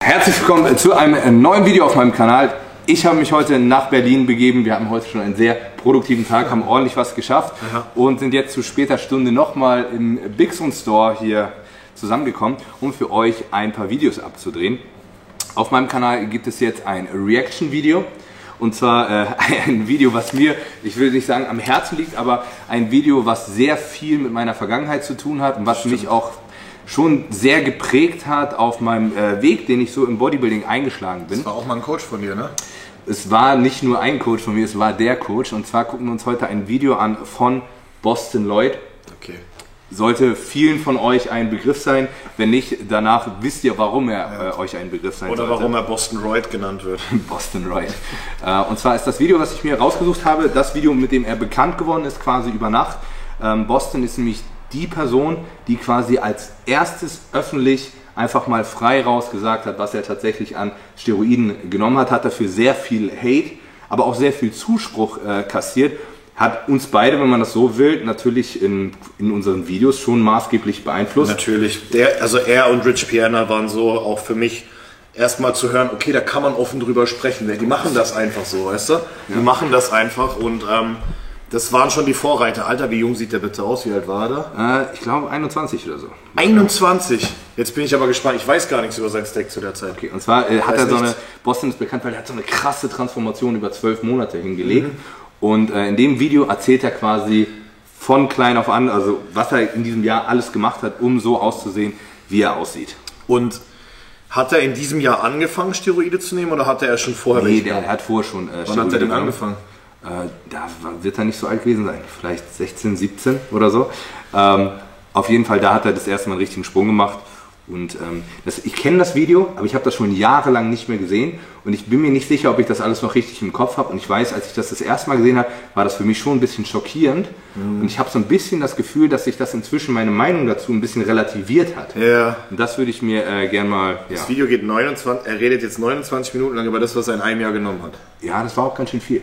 Herzlich willkommen zu einem neuen Video auf meinem Kanal. Ich habe mich heute nach Berlin begeben. Wir hatten heute schon einen sehr produktiven Tag, haben ordentlich was geschafft und sind jetzt zu später Stunde nochmal im Bixon Store hier zusammengekommen, um für euch ein paar Videos abzudrehen. Auf meinem Kanal gibt es jetzt ein Reaction-Video. Und zwar ein Video, was mir, ich will nicht sagen am Herzen liegt, aber ein Video, was sehr viel mit meiner Vergangenheit zu tun hat und was mich auch schon sehr geprägt hat auf meinem Weg, den ich so im Bodybuilding eingeschlagen bin. Das war auch mal ein Coach von dir, ne? Es war nicht nur ein Coach von mir, es war der Coach. Und zwar gucken wir uns heute ein Video an von Boston Loyd. Okay. Sollte vielen von euch ein Begriff sein. Wenn nicht, danach wisst ihr, warum er euch ein Begriff sein sollte. Oder warum er Boston Loyd genannt wird. Boston Loyd. Und zwar ist das Video, was ich mir rausgesucht habe, das Video, mit dem er bekannt geworden ist, quasi über Nacht. Boston ist nämlich die Person, die quasi als erstes öffentlich einfach mal frei raus gesagt hat, was er tatsächlich an Steroiden genommen hat. Hat dafür sehr viel Hate, aber auch sehr viel Zuspruch kassiert. Hat uns beide, wenn man das so will, natürlich in unseren Videos schon maßgeblich beeinflusst. Natürlich. Also er und Rich Piana waren so auch für mich erstmal zu hören, okay, da kann man offen drüber sprechen. Die machen das einfach so, weißt du? Die machen das einfach und das waren schon die Vorreiter. Alter, wie jung sieht der bitte aus? Wie alt war er? Ich glaube 21 oder so. 21? Jetzt bin ich aber gespannt. Ich weiß gar nichts über sein Stack zu der Zeit. Okay, und zwar hat er so eine, Boston ist bekannt, weil er hat so eine krasse Transformation über 12 Monate hingelegt. Und in dem Video erzählt er quasi von klein auf an, also was er in diesem Jahr alles gemacht hat, um so auszusehen, wie er aussieht. Und hat er in diesem Jahr angefangen, Steroide zu nehmen oder hatte er schon vorher welche genommen? Der hat vorher schon Steroide Wann hat er denn angefangen? Da wird er nicht so alt gewesen sein, vielleicht 16, 17 oder so. Auf jeden Fall, da hat er das erste Mal einen richtigen Sprung gemacht. Und ich kenne das Video, aber ich habe das schon jahrelang nicht mehr gesehen. Und ich bin mir nicht sicher, ob ich das alles noch richtig im Kopf habe. Und ich weiß, als ich das erste Mal gesehen habe, war das für mich schon ein bisschen schockierend. Und ich habe so ein bisschen das Gefühl, dass sich das inzwischen meine Meinung dazu ein bisschen relativiert hat. Ja. Und das würde ich mir gerne mal... Ja. Das Video geht 29, er redet jetzt 29 Minuten lang über das, was er in einem Jahr genommen hat. Ja, das war auch ganz schön viel.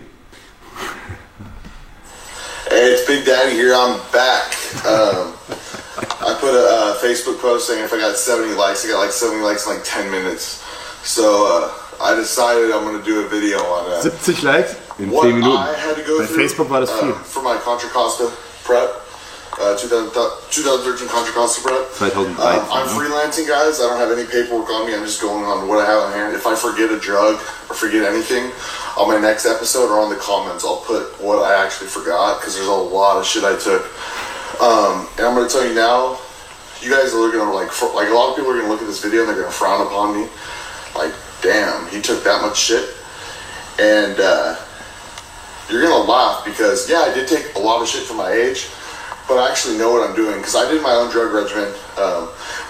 Hey, it's Big Daddy here. I'm back. I put a Facebook post saying if I got 70 likes, I got like 70 likes in like 10 minutes. So I decided I'm going to do a video on 70 Likes in what 10 Minuten. I had to go Bei through Facebook war das viel. For my Contra Costa prep, 2013 Contra Costa prep. 2013. I'm freelancing, guys. I don't have any paperwork on me. I'm just going on what I have on hand. If I forget a drug or forget anything, on my next episode or on the comments, I'll put what I actually forgot because there's a lot of shit I took. And I'm going to tell you now, you guys are going to like a lot of people are going to look at this video and they're going to frown upon me. Like, damn, he took that much shit. And you're going to laugh because, yeah, I did take a lot of shit for my age, but I actually know what I'm doing because I did my own drug regimen.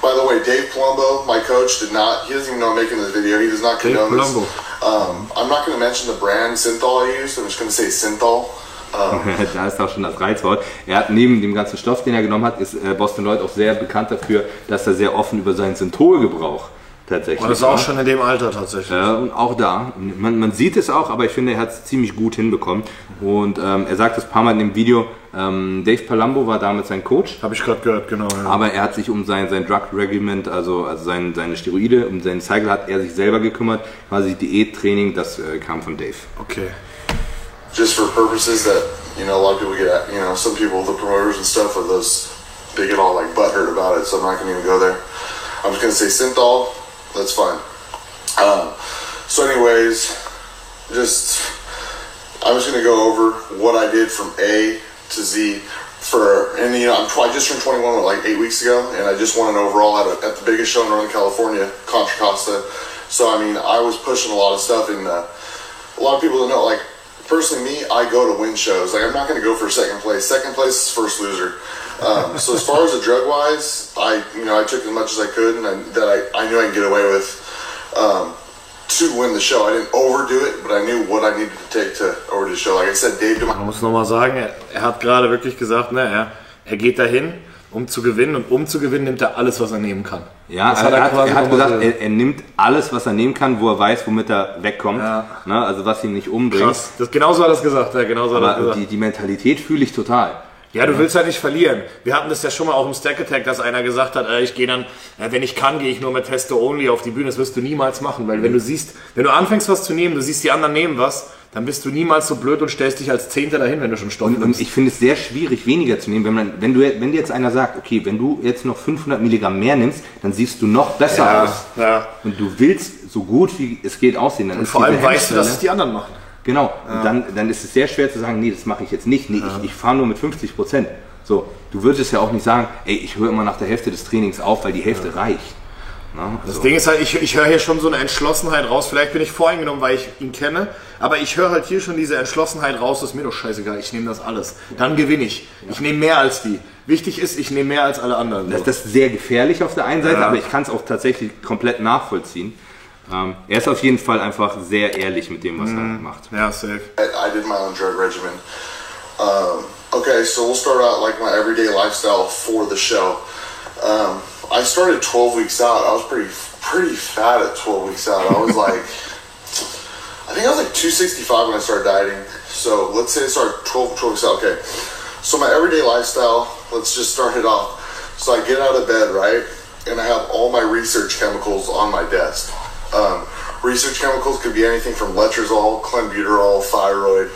By the way, Dave Palumbo, my coach, he doesn't even know I'm making this video. He does not condone this. I'm not going to mention the brand Synthol I used. I'm just going to say Synthol. Da ist auch schon das Reizwort. Er hat neben dem ganzen Stoff, den er genommen hat, ist Boston Loyd auch sehr bekannt dafür, dass er sehr offen über seinen Synthol-Gebrauch tatsächlich. Und das ist auch schon in dem Alter tatsächlich. Und auch da. Man sieht es auch, aber ich finde, er hat es ziemlich gut hinbekommen. Und er sagt es ein paar Mal in dem Video, Dave Palumbo war damals sein Coach. Habe ich gerade gehört, genau. Ja. Aber er hat sich um sein Drug Regiment, also seine Steroide, um seinen Cycle hat er sich selber gekümmert. Quasi Diättraining, das kam von Dave. Okay. Just for purposes that, a lot of people get, some people, the promoters and stuff, they get all like butthurt about it, so I'm not going to even go there. I'm just going to say Synthol, that's fine. So anyways, I'm just going to go over what I did from A to Z I just turned 21 like 8 weeks ago, and I just won an overall at the biggest show in Northern California, Contra Costa. So I mean, I was pushing a lot of stuff, and a lot of people don't know, like, personally, me, I go to win shows. Like, I'm not going to go for second place. Second place is first loser. So as far as the drug wise, I took as much as I could, and I knew I could get away with to win the show. I didn't overdo it, but I knew what I needed to take to overdo the show. Like I said, Dave. Man muss nochmal sagen, er hat gerade wirklich gesagt, ne, er geht dahin, um zu gewinnen, und um zu gewinnen nimmt er alles, was er nehmen kann. Ja, er hat gesagt, er nimmt alles, was er nehmen kann, wo er weiß, womit er wegkommt. Ja. Ne, also was ihn nicht umbringt. Krass. Genauso hat er es gesagt. Ja, genauso hat er es gesagt. Die Mentalität fühle ich total. Ja, du willst halt nicht verlieren. Wir hatten das ja schon mal auch im Stack Attack, dass einer gesagt hat, ich gehe dann, wenn ich kann, gehe ich nur mit Testo Only auf die Bühne. Das wirst du niemals machen, weil wenn du anfängst was zu nehmen, du siehst die anderen nehmen was, dann bist du niemals so blöd und stellst dich als Zehnter dahin, wenn du schon Stoff nimmst. Und ich finde es sehr schwierig, weniger zu nehmen. Wenn dir jetzt einer sagt, okay, wenn du jetzt noch 500 Milligramm mehr nimmst, dann siehst du noch besser aus. Ja. Und du willst so gut wie es geht aussehen. Dann und vor allem weißt du, dass es die anderen machen. Genau. Ja. Und dann ist es sehr schwer zu sagen, nee, das mache ich jetzt nicht. Nee, ich fahre nur mit 50%. So, du würdest ja auch nicht sagen, ey, ich höre immer nach der Hälfte des Trainings auf, weil die Hälfte reicht. Na, das Ding ist halt, ich höre hier schon so eine Entschlossenheit raus. Vielleicht bin ich voreingenommen, weil ich ihn kenne. Aber ich höre halt hier schon diese Entschlossenheit raus, das ist mir doch scheißegal, ich nehme das alles. Dann gewinne ich. Ich nehme mehr als die. Wichtig ist, ich nehme mehr als alle anderen. So. Das ist sehr gefährlich auf der einen Seite, aber ich kann es auch tatsächlich komplett nachvollziehen. Er ist auf jeden Fall einfach sehr ehrlich mit dem, was er macht. Ja, safe. I did my own drug regimen. Okay, so we'll start out like my everyday lifestyle for the show. I started 12 weeks out. I was pretty fat at 12 weeks out. I was like, I think I was like 265 when I started dieting. So let's say I started 12 weeks out. Okay, so my everyday lifestyle, let's just start it off. So I get out of bed, right? And I have all my research chemicals on my desk. Research chemicals could be anything from letrozole, clenbuterol, thyroid,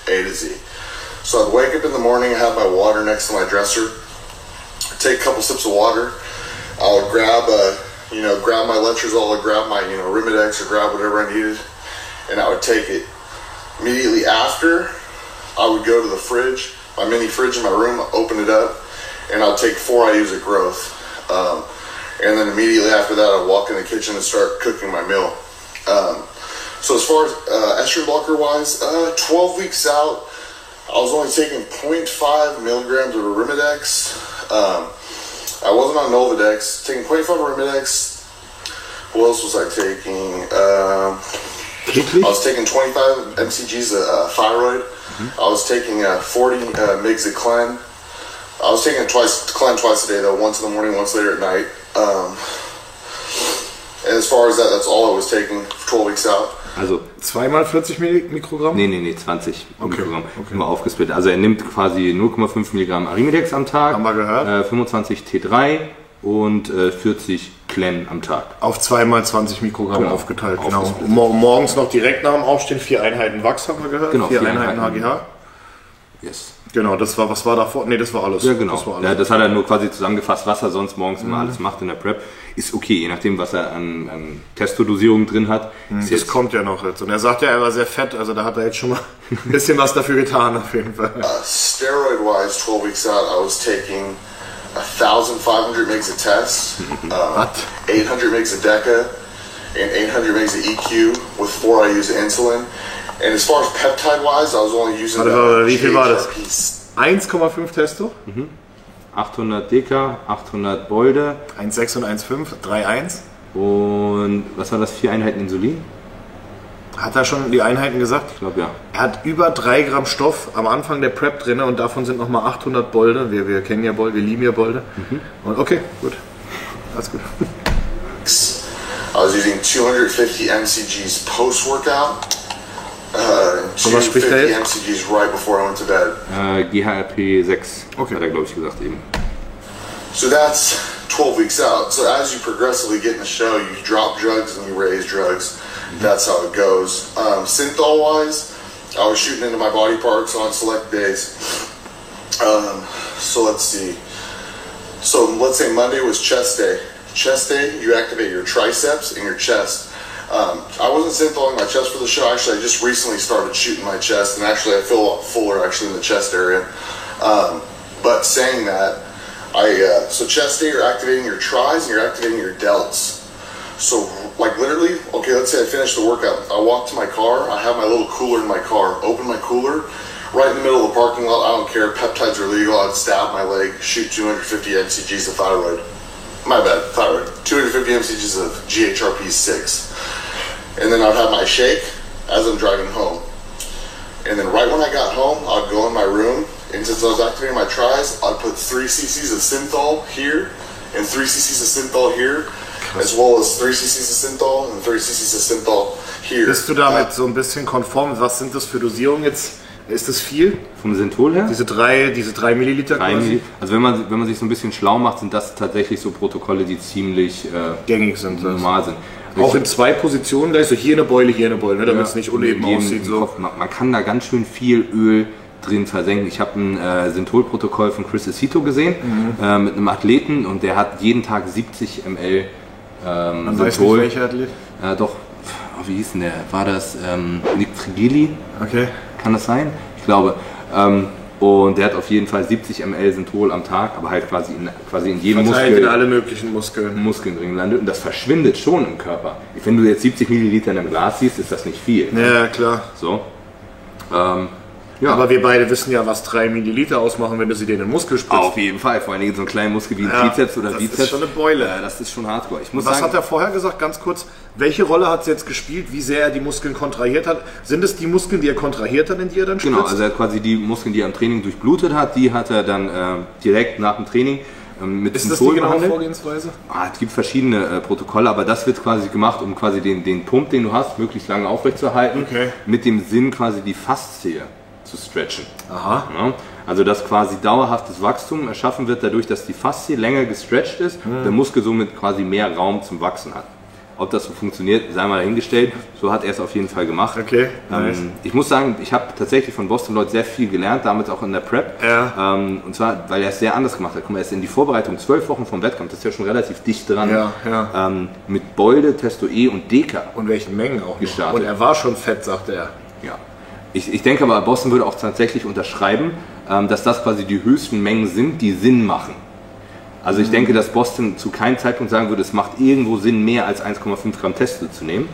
A to Z. So I'd wake up in the morning, I have my water next to my dresser, take a couple sips of water, I'll grab my letrozole, I'd grab my, Arimidex or grab whatever I needed, and I would take it. Immediately after, I would go to the fridge, my mini fridge in my room, open it up, and I'll take 4 IUs of growth. And then immediately after that, I'd walk in the kitchen and start cooking my meal. So as far as estrogen blocker wise, 12 weeks out, I was only taking 0.5 milligrams of Arimidex. I wasn't on Nolvadex. Taking 0.5 Arimidex. What else was I taking? I was taking 25 mcg's of thyroid. I was taking 40 mgs of Clen. I was taking Clen twice a day though, once in the morning, once later at night. And as far as that, that's all I was taking for 12 weeks out. Also zweimal 40 Mikrogramm? Nee, 20 Mikrogramm. Immer aufgesplittet. Also er nimmt quasi 0,5 Milligramm Arimidex am Tag, haben wir gehört. 25 T3 und 40 Clen am Tag. Auf 2x20 Mikrogramm aufgeteilt, genau. Und morgens noch direkt nach dem Aufstehen 4 Einheiten Wachs, haben wir gehört? Genau, 4 Einheiten HGH. Yes. Genau, was war davor? Nee, das war alles. Ja, genau. Das war alles. Ja, das hat er nur quasi zusammengefasst, was er sonst morgens immer alles macht in der Prep. Ist okay, je nachdem, was er an Testodosierung drin hat. Das kommt ja noch jetzt. Und er sagt ja, er war sehr fett, also da hat er jetzt schon mal ein bisschen was dafür getan, auf jeden Fall. Steroid-wise, 12 weeks out, I was taking 1,500 mgs of test, 800 mgs of Deca, and 800 mgs of EQ with 4 IUs of insulin. And as far as peptide-wise, I was only using wie viel war das? 1,5 Testo? 800 Deka, 800 Bolde. 1,6 und 1,5, 3,1. Und was war das? 4 Einheiten Insulin? Hat er schon die Einheiten gesagt? Ich glaube ja. Er hat über 3 Gramm Stoff am Anfang der Prep drin und davon sind nochmal 800 Bolde. Wir kennen ja Bolde, wir lieben ja Bolde. Und okay, gut. Alles gut. I was using 250 mcg's post-workout. 250 mcg's right before I went to bed. GHRP 6, hat er glaube ich gesagt eben. So that's 12 weeks out. So as you progressively get in the show, you drop drugs and you raise drugs. That's how it goes. Synthol wise, I was shooting into my body parts on select days. So let's see. So let's say Monday was chest day. Chest day, you activate your triceps and your chest. I wasn't syntholing my chest for the show. Actually, I just recently started shooting my chest, and actually I feel a lot fuller actually in the chest area. But saying that, so chest day, you're activating your tris and you're activating your delts. So like literally, okay, let's say I finished the workout. I walk to my car. I have my little cooler in my car. Open my cooler, right in the middle of the parking lot. I don't care. Peptides are legal. I'd stab my leg, shoot 250 mcg's of thyroid. My bad, thyroid. 250 mcg's of GHRP6. And then I'd have my shake as I'm driving home. And then right when I got home, I'd go in my room, and since I was activating my tris, I'd put 3 cc's of synthol here, and 3 cc's of synthol here, as well as 3 cc's of synthol and 3 cc's of synthol here. Bist du damit so ein bisschen konform? Was sind das für Dosierungen jetzt? Ist das viel? Vom Synthol her? Diese 3 Milliliter quasi? Also wenn man sich so ein bisschen schlau macht, sind das tatsächlich so Protokolle, die ziemlich gängig sind. Normal sind. Auch in 2 Positionen, gleich so hier eine Beule, ne, damit es nicht uneben aussieht. So. Man kann da ganz schön viel Öl drin versenken. Ich habe ein Synthol-Protokoll von Chris Aceto gesehen mit einem Athleten und der hat jeden Tag 70 ml Man weiß nicht, welcher Athlet? Wie hieß denn der? War das Nick Trigili? Okay. Kann das sein? Ich glaube. Und der hat auf jeden Fall 70 ml Synthol am Tag, aber halt quasi in jedem Muskel. In alle möglichen Muskeln drin landet und das verschwindet schon im Körper. Wenn du jetzt 70 Milliliter in einem Glas siehst, ist das nicht viel. Ja, klar. So. Ja. Aber wir beide wissen ja, was 3 Milliliter ausmachen, wenn du sie in den Muskel spritzt. Auf jeden Fall, vor allem in so einem kleinen Muskel wie ein Trizeps oder Bizeps. Das ist schon eine Beule. Das ist schon hardcore. Was hat er vorher gesagt, ganz kurz? Welche Rolle hat es jetzt gespielt, wie sehr er die Muskeln kontrahiert hat? Sind es die Muskeln, die er kontrahiert hat, in die er dann spritzt? Genau, also er hat quasi die Muskeln, die er im Training durchblutet hat, die hat er dann direkt nach dem Training mit Ist das die genaue Vorgehensweise? Es gibt verschiedene Protokolle, aber das wird quasi gemacht, um quasi den Pump, den du hast, möglichst lange aufrechtzuerhalten, mit dem Sinn quasi die Faszie zu stretchen. Aha. Ja, also dass quasi dauerhaftes Wachstum erschaffen wird, dadurch, dass die Faszie länger gestretcht ist, der Muskel somit quasi mehr Raum zum Wachsen hat. Ob das so funktioniert, sei mal dahingestellt. So hat er es auf jeden Fall gemacht. Okay, nice. Ich muss sagen, ich habe tatsächlich von Boston Lloyd sehr viel gelernt, damals auch in der Prep. Ja. Und zwar, weil er es sehr anders gemacht hat. Guck mal, er ist in die Vorbereitung 12 Wochen vom Wettkampf, das ist ja schon relativ dicht dran. Ja. Mit Bolde, Testo E und Deka. Und welchen Mengen auch gestartet. Und er war schon fett, sagt er. Ja. Ich denke aber, Boston würde auch tatsächlich unterschreiben, dass das quasi die höchsten Mengen sind, die Sinn machen. Also ich denke, dass Boston zu keinem Zeitpunkt sagen würde, es macht irgendwo Sinn, mehr als 1,5 Gramm Testo zu nehmen.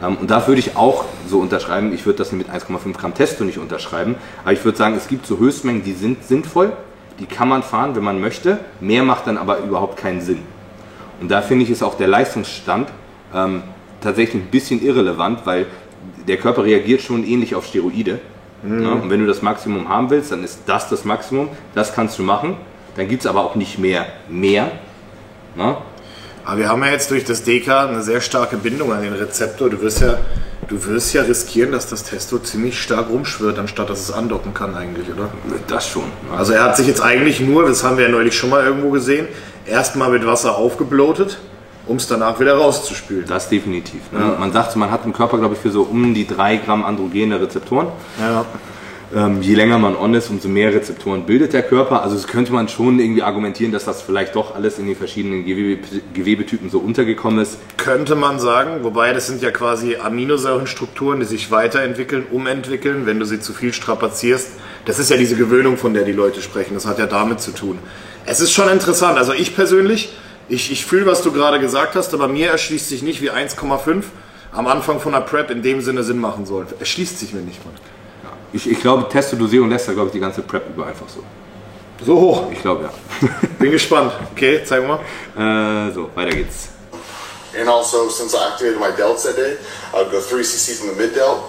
Und da würde ich auch so unterschreiben, ich würde das mit 1,5 Gramm Testo nicht unterschreiben, aber ich würde sagen, es gibt so Höchstmengen, die sind sinnvoll, die kann man fahren, wenn man möchte, mehr macht dann aber überhaupt keinen Sinn. Und da finde ich, ist auch der Leistungsstand tatsächlich ein bisschen irrelevant, weil der Körper reagiert schon ähnlich auf Steroide. Ja, und wenn du das Maximum haben willst, dann ist das Maximum, das kannst du machen. Dann gibt es aber auch nicht mehr. Na? Aber wir haben ja jetzt durch das Deka eine sehr starke Bindung an den Rezeptor. Du wirst ja riskieren, dass das Testo ziemlich stark rumschwirrt, anstatt dass es andocken kann eigentlich, oder? Das schon. Ja. Also er hat sich jetzt eigentlich nur, das haben wir ja neulich schon mal irgendwo gesehen, erstmal mit Wasser aufgeblotet, um es danach wieder rauszuspülen. Das definitiv. Ne? Ja. Man sagt, man hat im Körper, glaube ich, für so um die 3 Gramm androgene Rezeptoren. Ja. Je länger man on ist, umso mehr Rezeptoren bildet der Körper. Also das könnte man schon irgendwie argumentieren, dass das vielleicht doch alles in den verschiedenen Gewebetypen so untergekommen ist. Könnte man sagen, wobei das sind ja quasi Aminosäurenstrukturen, die sich weiterentwickeln, umentwickeln, wenn du sie zu viel strapazierst. Das ist ja diese Gewöhnung, von der die Leute sprechen. Das hat ja damit zu tun. Es ist schon interessant. Also ich persönlich, ich fühle, was du gerade gesagt hast, aber mir erschließt sich nicht, wie 1,5 am Anfang von der Prep in dem Sinne Sinn machen soll. Erschließt sich mir nicht, Mann. Ich glaube, Testodosierung lässt er, glaube ich, die ganze Prep über einfach so. So hoch? Ich glaube, ja. Bin gespannt. Okay, zeig mal. So, weiter geht's. And also, since I activated my delts that day, I would go 3 cc's in the mid delt,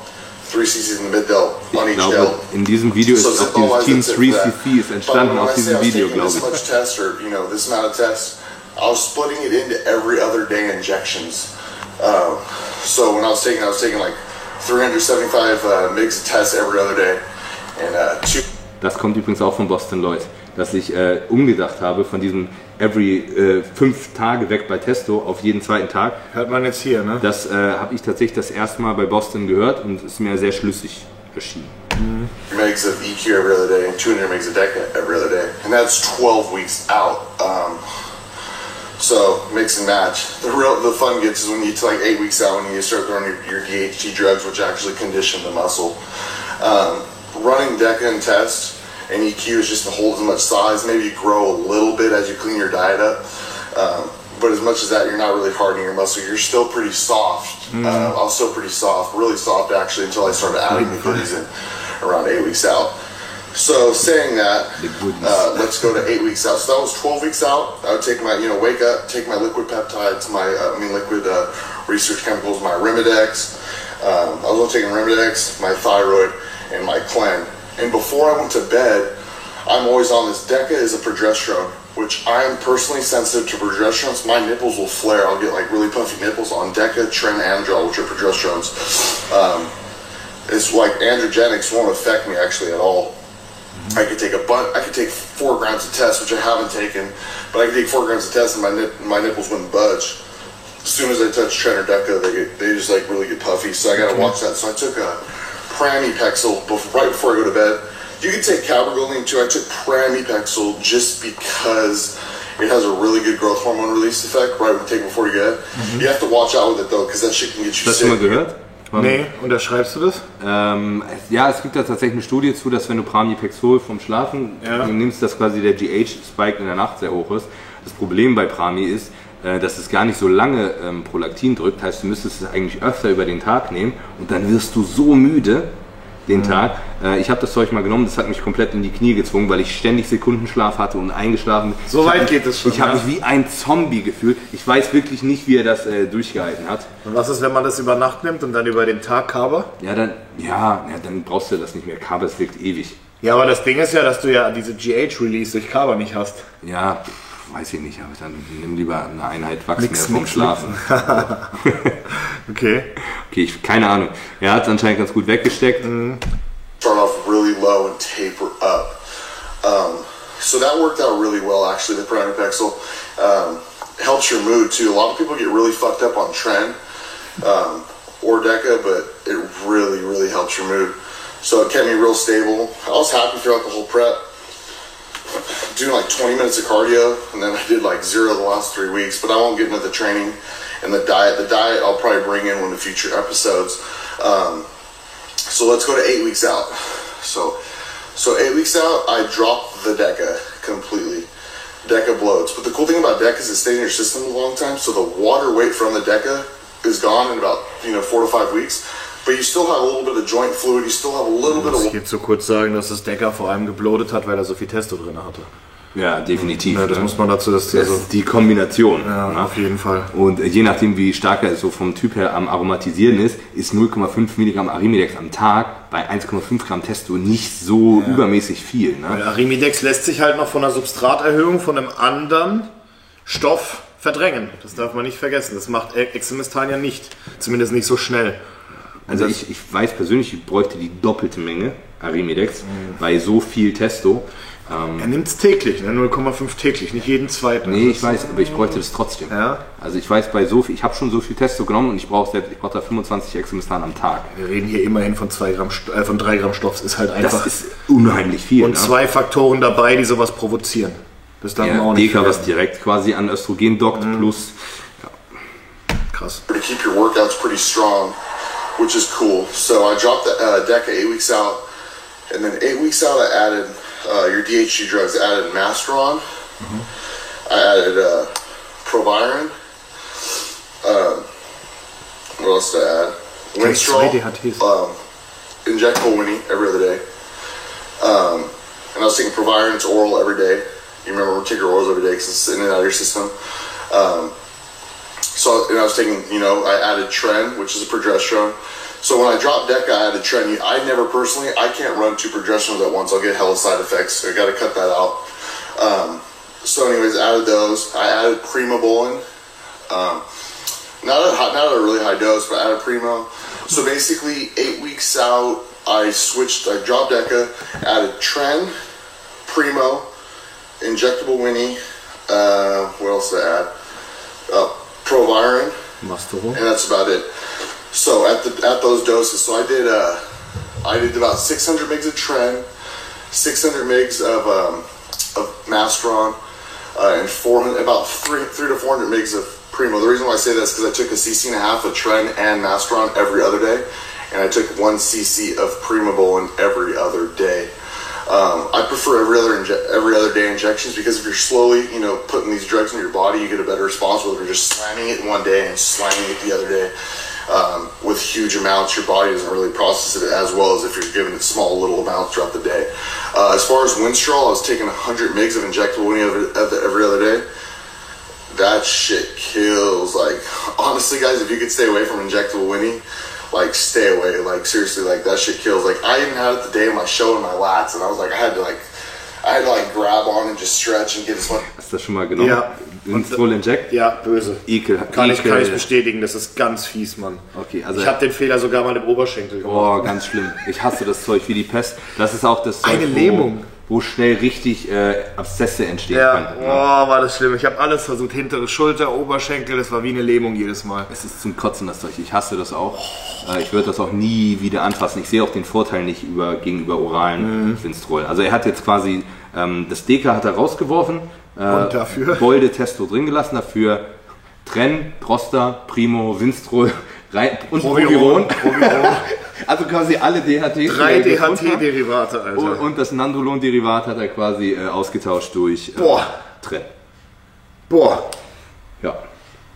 3 cc's in the mid delt on each delt. In diesem Video ist auch dieses Team 3cc ist entstanden aus diesem Video, glaube ich. This much test or this amount of tests, I was splitting it into every other day injections. So when I was taking like 375 mgs of test every other day. And das kommt übrigens auch von Boston Lloyd, dass ich umgedacht habe von diesem every 5 Tage weg bei Testo auf jeden zweiten Tag. Hört man jetzt hier, ne? Das habe ich tatsächlich das erste Mal bei Boston gehört und ist mir sehr schlüssig erschienen. Megs of EQ every other day and 200 megs of DECA every other day. And that's 12 weeks out. So mix and match. The fun gets is when you get to like 8 weeks out when you start throwing your DHT drugs, which actually condition the muscle. Running DECA and test and EQ is just to hold as much size. Maybe you grow a little bit as you clean your diet up. But as much as that, you're not really hardening your muscle. You're still pretty soft. I was still pretty soft, really soft actually, until I started adding the goodies in around 8 weeks out. So saying that, let's go to 8 weeks out. So that was 12 weeks out. I would take my, wake up, take my liquid peptides, liquid research chemicals, my Arimidex. I was also taking Arimidex, my thyroid, and my Clen. And before I went to bed, I'm always on this. DECA is a progesterone, which I am personally sensitive to progesterone. So my nipples will flare. I'll get like really puffy nipples on DECA, Tren, and Androl, which are progesterones. It's like androgenics won't affect me actually at all. I could take 4 grams of test, which I haven't taken, but I could take 4 grams of test and my nipples wouldn't budge. As soon as I touch Tren or Deca, they just like really get puffy. So I gotta watch that. So I took a pramipexole right before I go to bed. You can take cabergoline too. I took pramipexole just because it has a really good growth hormone release effect right when you take it before you go to bed. You have to watch out with it though, because that shit can get you Hast du sick. mal gehört? Nee, unterschreibst du das? Ja, es gibt da tatsächlich eine Studie zu, dass wenn du Pramipexol vom Schlafen nimmst, dass quasi der GH-Spike in der Nacht sehr hoch ist. Das Problem bei Prami ist, dass es gar nicht so lange Prolaktin drückt, heißt du müsstest es eigentlich öfter über den Tag nehmen und dann wirst du so müde den Tag. Ich habe das Zeug mal genommen, das hat mich komplett in die Knie gezwungen, weil ich ständig Sekundenschlaf hatte und eingeschlafen bin. So weit geht es schon. Ich habe mich wie ein Zombie gefühlt. Ich weiß wirklich nicht, wie er das durchgehalten hat. Und was ist, wenn man das über Nacht nimmt und dann über den Tag Kaba? Ja, dann brauchst du das nicht mehr. Kaba, es wirkt ewig. Ja, aber das Ding ist ja, dass du ja diese GH-Release durch Kaba nicht hast. Ja, weiß ich nicht, aber dann nimm lieber eine Einheit Wachsmeer vom Schlafen. Okay. Okay, keine Ahnung. Er hat es anscheinend ganz gut weggesteckt. Start off really low and taper up. So that worked out really well actually, the pramipexole. Helps your mood too. A lot of people get really fucked up on Tren or Deca, but it really, really helps your mood. So it kept me real stable. I was happy throughout the whole prep. Doing like 20 minutes of cardio, and then I did like 0 the last 3 weeks, but I won't get into the training and the diet. The diet I'll probably bring in one of the future episodes. So let's go to 8 weeks out. So 8 weeks out, I dropped the Deca completely. Deca bloats. But the cool thing about Deca is it stays in your system a long time, so the water weight from the Deca is gone in about 4 to 5 weeks. But you still have a little bit of joint fluid, you still have a little bit of... Ich will zu kurz sagen, dass das Deca vor allem gebloatet hat, weil er so viel Testo drin hatte. Ja, definitiv. Ja, das muss man dazu... Das ist die Kombination. Ja, auf jeden Fall. Und je nachdem, wie stark er so vom Typ her am Aromatisieren ist 0,5 Milligramm Arimidex am Tag bei 1,5 Gramm Testo nicht so übermäßig viel. Ne? Weil Arimidex lässt sich halt noch von einer Substraterhöhung von einem anderen Stoff verdrängen. Das darf man nicht vergessen. Das macht Exemestan ja nicht. Zumindest nicht so schnell. Also ich weiß persönlich, ich bräuchte die doppelte Menge Arimidex bei so viel Testo. Er nimmt es täglich, ne? 0,5 täglich, nicht jeden zweiten. Nee, ich weiß, aber ich bräuchte das trotzdem. Ja? Also ich weiß bei so viel, ich habe schon so viel Testo genommen und ich brauche da 25 Exemestan am Tag. Wir reden hier immerhin von 3 Gramm Stoff. Das ist halt einfach... Das ist unheimlich viel. Und 2 Faktoren dabei, die sowas provozieren. Das darf man auch nicht Deca, was direkt quasi an Östrogen dockt, plus... Ja. Krass. To keep your workouts pretty strong, which is cool. So I dropped the Deca 8 weeks out, and then 8 weeks out I added your DHT drugs. I added Masteron, I added Proviron. What else did I add? Winstrol, injectable Winnie every other day. And I was taking Proviron, it's oral every day. You remember we take your orals every day because it's in and out of your system. And I was taking, I added Tren, which is a progesterone. So when I dropped Deca, I added Tren. I can't run 2 progesterones at once. I'll get hella side effects. I got to cut that out. So anyways, I added those. I added Primobolan. Not at a really high dose, but I added Primo. So basically, 8 weeks out, I dropped Deca, added Tren, Primo, injectable Winnie. What else did I add? Proviron. Masteron. And that's about it. So at those doses, so I did about 600 mg of Tren, 600 mg of Masteron, and about 300 to 400 mg of Primo. The reason why I say that is because I took a cc and a half of Tren and Masteron every other day, and I took 1 cc of Primobolan every other day. I prefer every other day injections because if you're slowly, putting these drugs in your body, you get a better response. Whether you're just slamming it one day and slamming it the other day with huge amounts, your body doesn't really process it as well as if you're giving it small little amounts throughout the day. As far as Winstrol, I was taking 100 mg of injectable Winnie every other day. That shit kills. Like, honestly, guys, if you could stay away from injectable Winnie, like, stay away. Like, seriously, like, that shit kills. Like, I even had it the day of my show in my lats, and I was like, I I had to like grab on and just stretch and get as much. Hast du das schon mal genommen? Ja. Winstrol Inject? Ja, böse. Ekel. Kann ich bestätigen, das ist ganz fies, Mann. Okay, also ich habe den Fehler sogar mal im Oberschenkel gemacht. Oh, ganz schlimm. Ich hasse das Zeug wie die Pest. Das ist auch das Zeug, Eine Lähmung. Wo schnell richtig Abszesse entstehen Ja, können. oh, war das schlimm. Ich habe alles versucht, hintere Schulter, Oberschenkel, das war wie eine Lähmung jedes Mal. Es ist zum Kotzen, das Zeug. Ich hasse das auch. Ich würde das auch nie wieder anfassen. Ich sehe auch den Vorteil nicht gegenüber oralen Winstrol. Also er hat jetzt quasi, das Deka hat er rausgeworfen, und dafür? Bolde Testo drin gelassen, dafür Tren, Drosta, Primo, Winstrol und Proviron. Also quasi alle DHT. 3 DHT-Derivate, Alter. Und das Nandrolon-Derivat hat er quasi ausgetauscht durch Tren. Boah. Ja.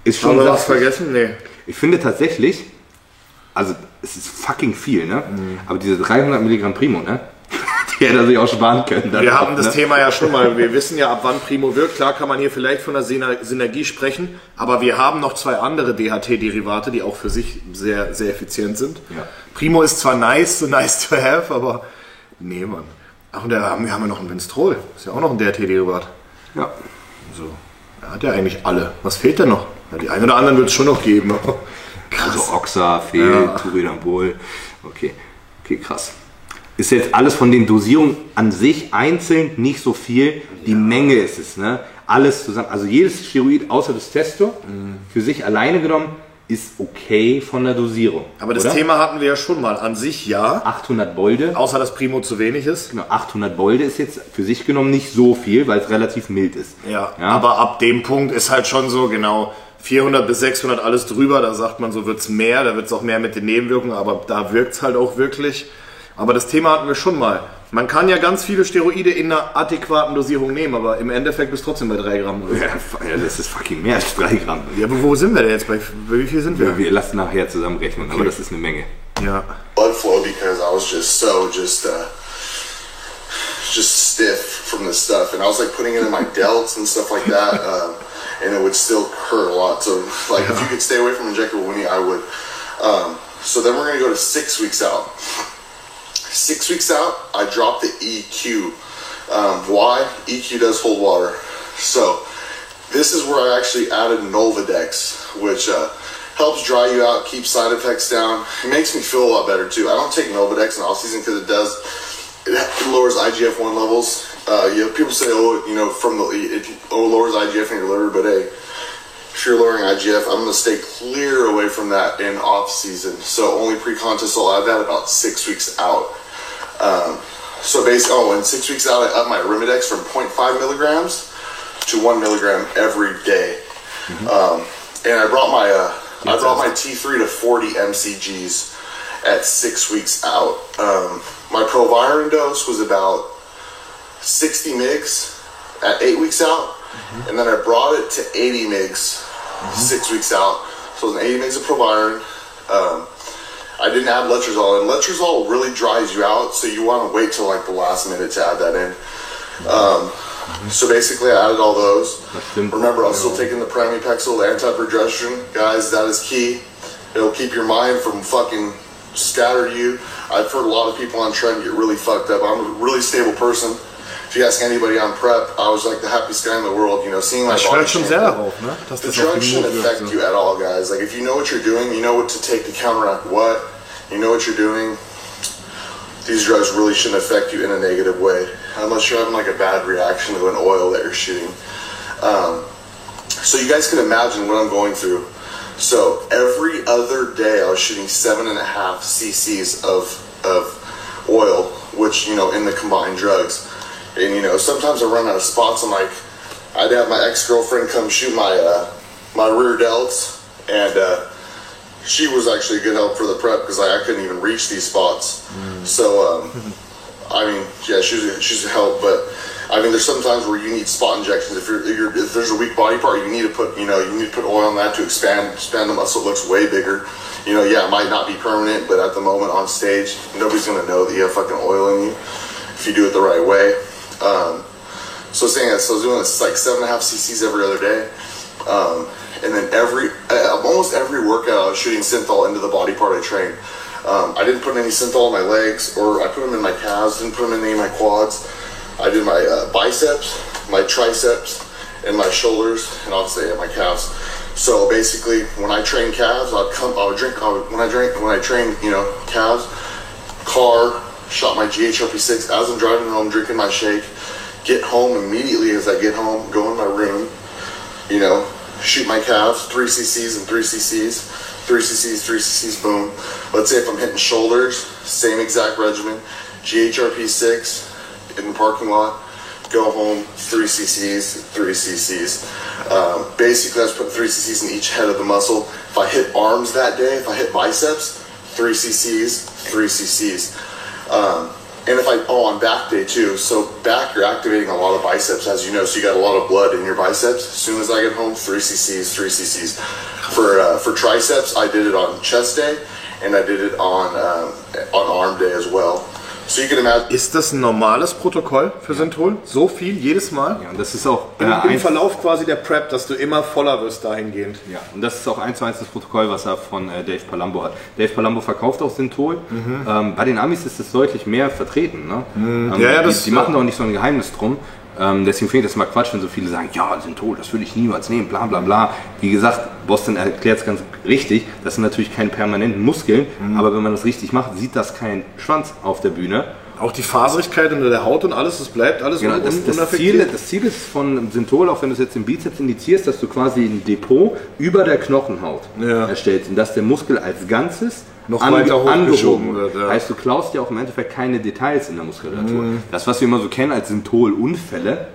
Ist schon Haben wir was vergessen? Nee. Ich finde tatsächlich, also es ist fucking viel, ne? Aber diese 300 Milligramm Primo, ne? Die hätte er sich auch sparen können. Wir haben das Thema ja schon mal, wir wissen ja, ab wann Primo wirkt. Klar kann man hier vielleicht von der Synergie sprechen, aber wir haben noch 2 andere DHT-Derivate, die auch für sich sehr, sehr effizient sind. Ja. Primo ist zwar nice, so nice to have, aber nee, Mann. Ach, und wir haben ja noch einen Winstrol, ist ja auch noch ein DHT-Derivat. Ja. So, er hat ja eigentlich alle. Was fehlt denn noch? Ja, die einen oder anderen wird es schon noch geben. Krass. Also Oxa, Fehl, Turinabol. Okay, krass. Ist jetzt alles von den Dosierungen an sich einzeln nicht so viel. Die Menge ist es, ne? Alles zusammen. Also jedes Steroid außer das Testo für sich alleine genommen ist okay von der Dosierung. Aber das oder? Thema hatten wir ja schon mal. An sich ja. 800 Bolde. Außer dass Primo zu wenig ist. Genau, 800 Bolde ist jetzt für sich genommen nicht so viel, weil es relativ mild ist. Ja, aber ab dem Punkt ist halt schon so, genau, 400 bis 600 alles drüber. Da sagt man, so wird es mehr. Da wird es auch mehr mit den Nebenwirkungen, aber da wirkt es halt auch wirklich. Aber das Thema hatten wir schon mal. Man kann ja ganz viele Steroide in einer adäquaten Dosierung nehmen, aber im Endeffekt bist du trotzdem bei 3 Gramm. Oder so. Ja, das ist fucking mehr als 3 Gramm. Ja, aber wo sind wir denn jetzt? Bei wie viel sind wir? Wir lassen nachher zusammenrechnen, aber das ist eine Menge. Ja. Blood flow because I was just stiff from this stuff, and I was like putting it in my delts and stuff like that, and it would still hurt a lot. So like if you could stay away from injectable Winnie, I would. So then we're gonna go to 6 weeks out. 6 weeks out, I dropped the EQ. Why? EQ does hold water. So this is where I actually added Nolvadex, which helps dry you out, keeps side effects down. It makes me feel a lot better too. I don't take Nolvadex in off season because it lowers IGF-1 levels. People say, it lowers IGF in your liver, but hey, if you're lowering IGF, I'm going to stay clear away from that in off season. So only pre-contest I'll add that about 6 weeks out. So basically, in 6 weeks out, I up my Arimidex from 0.5 milligrams to 1 milligram every day. And I brought my T3 to 40 mcgs at 6 weeks out. My Proviron dose was about 60 mgs at 8 weeks out, and then I brought it to 80 mgs 6 weeks out. So it was an 80 mgs of Proviron. I didn't add Letrozole, and Letrozole really dries you out, so you want to wait till like the last minute to add that in. So basically I added all those. Remember, I was still taking the Pramipexole, the anti-progesterone. Guys, that is key. It'll keep your mind from fucking scatter you. I've heard a lot of people on Trend get really fucked up. I'm a really stable person. If you ask anybody on prep, I was like the happiest guy in the world, seeing my body change. The drug shouldn't affect you at all, guys. Like, if you know what you're doing, you know what to take to counteract what, you know what you're doing, these drugs really shouldn't affect you in a negative way, unless you're having like a bad reaction to an oil that you're shooting. So you guys can imagine what I'm going through. So every other day I was shooting 7.5 cc's of oil, which, in the combined drugs. And, sometimes I run out of spots. I'm like, I'd have my ex-girlfriend come shoot my rear delts, and she was actually a good help for the prep because I couldn't even reach these spots. So, she's a help, but there's some times where you need spot injections. If there's a weak body part, you need to put oil on that to expand the muscle. It looks way bigger. It might not be permanent, but at the moment on stage, nobody's gonna know that you have fucking oil in you if you do it the right way. So I was doing this like 7.5 cc's every other day, and then almost every workout I was shooting synthol into the body part I trained. I didn't put any synthol in my legs, or I put them in my calves, didn't put them in any of my quads. I did my biceps, my triceps, and my shoulders, and obviously my calves. So basically, when I train calves, when I train, you know, calves, car, shot my GHRP6 as I'm driving home, drinking my shake, get home immediately as I get home, go in my room, you know, shoot my calves, 3 cc's and 3 cc's, 3 cc's, 3 cc's, boom. Let's say if I'm hitting shoulders, same exact regimen, GHRP6 in the parking lot, go home, 3 cc's, 3 cc's. Basically, I was putting 3 cc's in each head of the muscle. If I hit arms that day, if I hit biceps, 3 cc's, 3 cc's. And if on back day too. So back, you're activating a lot of biceps, as you know, so you got a lot of blood in your biceps. As soon as I get home, 3 cc's, 3 cc's. For triceps, I did it on chest day, and I did it on arm day as well. So you can imagine. Ist das ein normales Protokoll für Synthol? So viel jedes Mal? Ja, und das ist auch im Verlauf quasi der Prep, dass du immer voller wirst dahingehend. Ja, und das ist auch 1:1 das Protokoll, was er von Dave Palumbo hat. Dave Palumbo verkauft auch Synthol. Bei den Amis ist es deutlich mehr vertreten. Ne? Die machen da auch nicht so ein Geheimnis drum. Deswegen finde ich das mal Quatsch, wenn so viele sagen, ja, Synthol, das würde ich niemals nehmen, bla bla bla. Wie gesagt, Boston erklärt es ganz richtig, das sind natürlich keine permanenten Muskeln, aber wenn man das richtig macht, sieht das kein Schwanz auf der Bühne. Auch die Faserigkeit unter der Haut und alles, das bleibt alles genau, das Ziel ist von Synthol, auch wenn du es jetzt im Bizeps indizierst, dass du quasi ein Depot über der Knochenhaut erstellst und dass der Muskel als Ganzes noch weiter hochgeschoben wird. Ja. Heißt, du klaust ja auch im Endeffekt keine Details in der Muskulatur. Das, was wir immer so kennen als Synthol-Unfälle,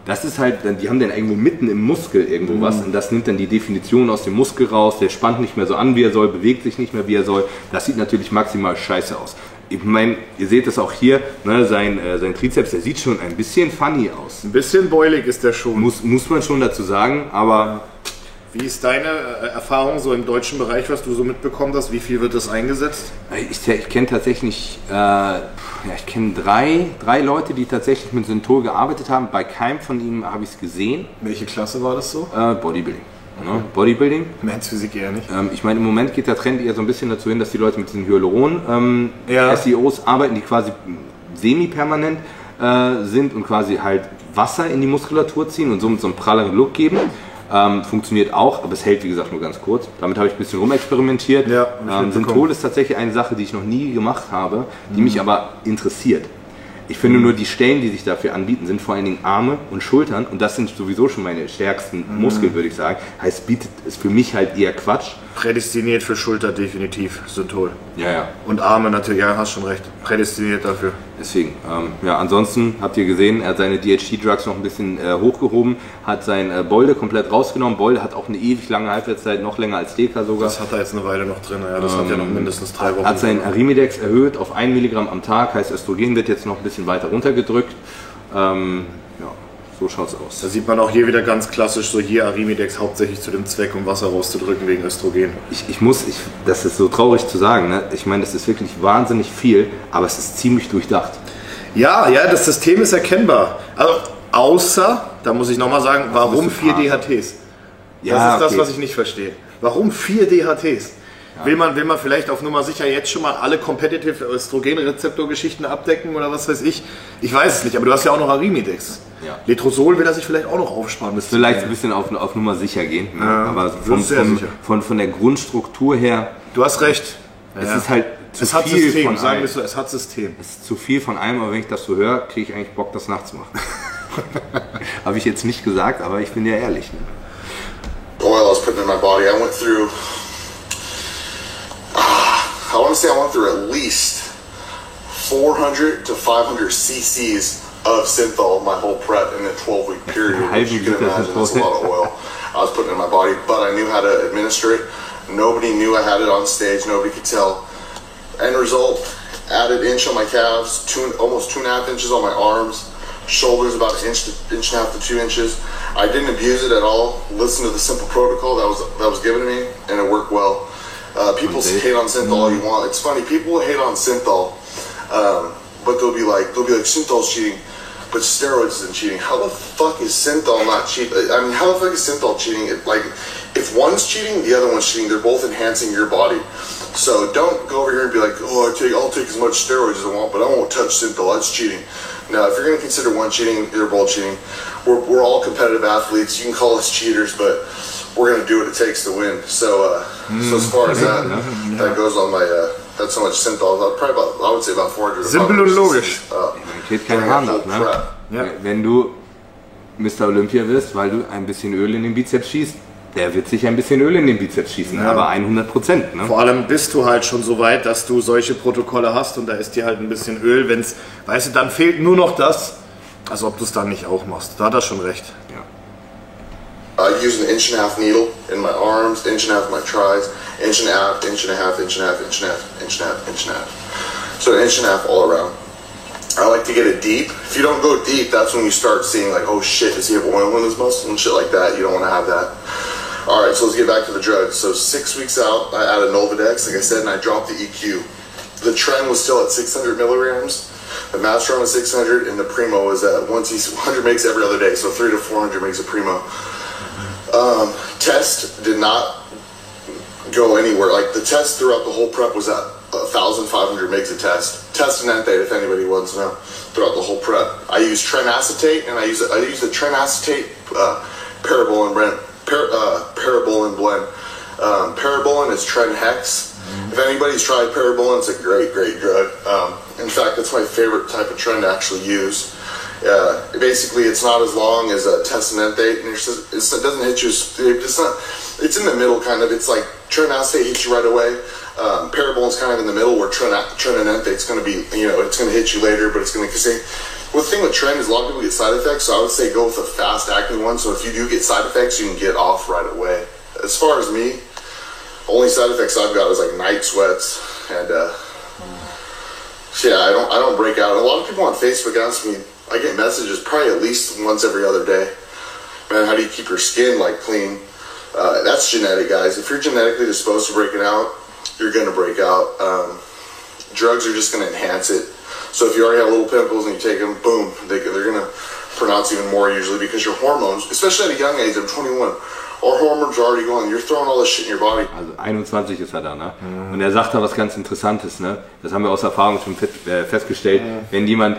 das ist halt, die haben dann irgendwo mitten im Muskel irgendwo was und das nimmt dann die Definition aus dem Muskel raus, der spannt nicht mehr so an, wie er soll, bewegt sich nicht mehr, wie er soll. Das sieht natürlich maximal scheiße aus. Ich meine, ihr seht das auch hier, ne, sein Trizeps, der sieht schon ein bisschen funny aus. Ein bisschen beulig ist der schon. Muss man schon dazu sagen, aber... Wie ist deine Erfahrung so im deutschen Bereich, was du so mitbekommen hast? Wie viel wird das eingesetzt? Ich kenne tatsächlich, ich kenne drei Leute, die tatsächlich mit Synthol gearbeitet haben. Bei keinem von ihnen habe ich es gesehen. Welche Klasse war das so? Bodybuilding. Ne? Bodybuilding. Men's Physik eher nicht. Ich meine, im Moment geht der Trend eher so ein bisschen dazu hin, dass die Leute mit diesen Hyaluron-SEOs arbeiten, die quasi semi-permanent sind und quasi halt Wasser in die Muskulatur ziehen und somit so einen pralleren Look geben. Funktioniert auch, aber es hält wie gesagt nur ganz kurz. Damit habe ich ein bisschen rumexperimentiert. Ja, Synthol ist tatsächlich eine Sache, die ich noch nie gemacht habe, die mich aber interessiert. Ich finde nur, die Stellen, die sich dafür anbieten, sind vor allen Dingen Arme und Schultern und das sind sowieso schon meine stärksten Muskeln, würde ich sagen. Heißt, ist für mich halt eher Quatsch. Prädestiniert für Schulter definitiv, Synthol. Ja. Und Arme natürlich, ja, hast schon recht. Prädestiniert dafür. Deswegen, ansonsten habt ihr gesehen, er hat seine DHT-Drugs noch ein bisschen hochgehoben, hat sein Bolde komplett rausgenommen. Bolde hat auch eine ewig lange Halbwertszeit, noch länger als Deka sogar. Das hat er jetzt eine Weile noch drin, ja, das hat ja noch mindestens 3 Wochen. Hat sein Arimidex erhöht auf 1 Milligramm am Tag, heißt Östrogen wird jetzt noch ein bisschen weiter runtergedrückt. So schaut's aus. Da sieht man auch hier wieder ganz klassisch, so hier Arimidex hauptsächlich zu dem Zweck, um Wasser rauszudrücken wegen Östrogen. Das ist so traurig zu sagen, ne? Ich meine, das ist wirklich wahnsinnig viel, aber es ist ziemlich durchdacht. Ja, das System ist erkennbar. Also, außer, da muss ich nochmal sagen, warum 4 DHTs? Das ist das, was ich nicht verstehe. Warum 4 DHTs? Ja. Will man vielleicht auf Nummer sicher jetzt schon mal alle Competitive Östrogenrezeptor-Geschichten abdecken oder was weiß ich? Ich weiß es nicht, aber du hast ja auch noch Arimidex. Ja. Letrozol will er sich vielleicht auch noch aufsparen. Vielleicht ein bisschen auf Nummer sicher gehen, ne? Aber von der Grundstruktur her... Du hast recht. Es ist halt es hat viel System, von sagen allem. wir so, es hat System. Es ist zu viel von allem, aber wenn ich das so höre, kriege ich eigentlich Bock, das nachzumachen. Habe ich jetzt nicht gesagt, aber ich bin ja ehrlich. Ne? Oil I was putting in my body, I went through at least 400 to 500 cc's of synthol my whole prep in a 12-week period, which you can imagine that's a lot of oil I was putting in my body, but I knew how to administer it. Nobody knew I had it on stage, nobody could tell. End result, added inch on my calves, almost 2.5 inches on my arms, shoulders about an inch and a half to 2 inches. I didn't abuse it at all. Listen to the simple protocol that was given to me, and it worked well. People hate on synthol all you want. It's funny, people hate on synthol, but they'll be like synthol's cheating, but steroids isn't cheating. How the fuck is synthol not cheating? I mean, how the fuck is synthol cheating? if one's cheating, the other one's cheating. They're both enhancing your body. So don't go over here and be like, oh, I'll take as much steroids as I want, but I won't touch Synthol. That's cheating. Now, if you're going to consider one cheating, they're both cheating. We're all competitive athletes. You can call us cheaters, but we're going to do what it takes to win. So, so as far as that goes on my, that's so much Synthol. Probably about, I would say about 400. Simpel und logisch. Geht kein Hahn ab, ne? Ja. Wenn du Mr. Olympia wirst, weil du ein bisschen Öl in den Bizeps schießt, der wird sich ein bisschen Öl in den Bizeps schießen, aber 100%. Ne? Vor allem bist du halt schon so weit, dass du solche Protokolle hast und da ist dir halt ein bisschen Öl. Wenn's, weißt du, dann fehlt nur noch das, als ob du es dann nicht auch machst. Da hat er schon recht. Ja. I use an 1.5 needle in my arms, 1.5 in my tries, 1.5, 1.5, 1.5, 1.5, 1.5, 1.5. So 1.5 all around. I like to get it deep. If you don't go deep, that's when you start seeing like, oh shit, does he have oil in his muscle and shit like that. You don't want to have that. All right, so let's get back to the drugs. So 6 weeks out, I added Nolvadex, like I said, and I dropped the EQ. The trend was still at 600 milligrams. The Masteron was 600, and the Primo was at 100 megs every other day, so 300 to 400 megs of Primo. Test did not go anywhere. Like the test throughout the whole prep was at 1,500 megs a test. Test and enthate, if anybody wants to know, throughout the whole prep. I use trenacetate, and I use a trenacetate parabolin blend. Parabolin is Trenhex. If anybody's tried Parabolin, it's a great drug. In fact, it's my favorite type of Tren to actually use. Basically, it's not as long as a Testanenthate, and it doesn't hit you. It's in the middle, kind of. It's like Trenacetate hits you right away. Parabolin's kind of in the middle, where Trenanethate's going to be, it's going to hit you later, but it's going to. Well, the thing with Tren is a lot of people get side effects, so I would say go with a fast-acting one. So if you do get side effects, you can get off right away. As far as me, only side effects I've got is like night sweats, and yeah, I don't break out. A lot of people on Facebook ask me, I get messages probably at least once every other day. Man, how do you keep your skin like clean? That's genetic, guys. If you're genetically disposed to breaking out, you're gonna break out. Drugs are just gonna enhance it. So if you already have little pimples and you take them, boom, they're gonna pronounce even more usually because your hormones, especially at a young age, I'm 21, our hormones are already going. You're throwing all this shit in your body. Also 21 ist er da, ne? Und er sagt da was ganz Interessantes, ne? Das haben wir aus Erfahrung schon festgestellt. Wenn jemand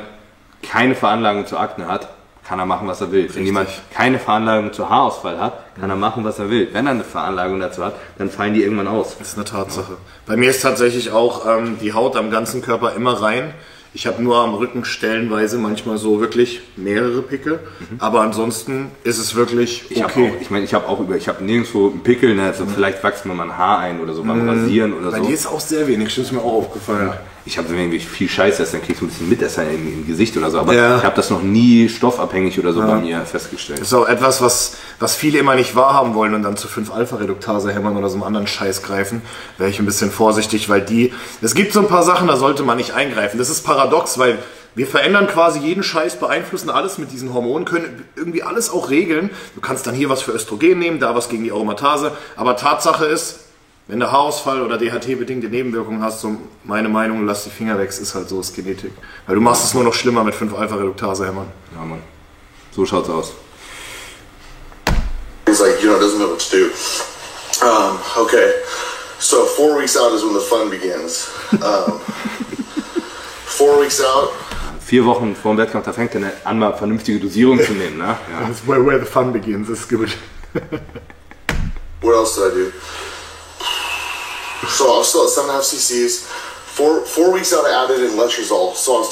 keine Veranlagung zur Akne hat, kann er machen, was er will. Richtig. Wenn jemand keine Veranlagung zu Haarausfall hat, kann er machen, was er will. Wenn er eine Veranlagung dazu hat, dann fallen die irgendwann aus. Das ist eine Tatsache. Bei mir ist tatsächlich auch die Haut am ganzen Körper immer rein. Ich habe nur am Rücken stellenweise manchmal so wirklich mehrere Pickel, aber ansonsten ist es wirklich okay. Ich habe nirgendwo einen Pickel, ne? Also vielleicht wächst mir mal ein Haar ein oder so beim Rasieren oder so. Bei dir ist auch sehr wenig, das ist mir auch aufgefallen. Ja. Ich habe irgendwie viel Scheiße, dann kriegst du ein bisschen Mitesser im Gesicht oder so, aber ich habe das noch nie stoffabhängig oder so bei mir festgestellt. Das ist auch etwas, was viele immer nicht wahrhaben wollen und dann zu 5-Alpha-Reduktase hämmern oder so einem anderen Scheiß greifen. Wäre ich ein bisschen vorsichtig, weil es gibt so ein paar Sachen, da sollte man nicht eingreifen. Das ist paradox, weil wir verändern quasi jeden Scheiß, beeinflussen alles mit diesen Hormonen, können irgendwie alles auch regeln. Du kannst dann hier was für Östrogen nehmen, da was gegen die Aromatase, aber Tatsache ist, wenn du Haarausfall oder DHT-bedingte Nebenwirkungen hast, so meine Meinung, lass die Finger weg, ist halt so, ist Genetik. Weil du machst es nur noch schlimmer mit 5-Alpha-Reduktase hämmern. Ja, Mann. So schaut's aus. He's like, doesn't know what to do. Okay, so 4 weeks out is when the fun begins. 4 weeks out. 4 Wochen vor dem Wettkampf, da fängt er an, mal vernünftige Dosierung zu nehmen, ne? Ja. That's where the fun begins, ist gut. What else did I do? So I was still at 7.5 cc's. 4 weeks out, I added in letrozole. So I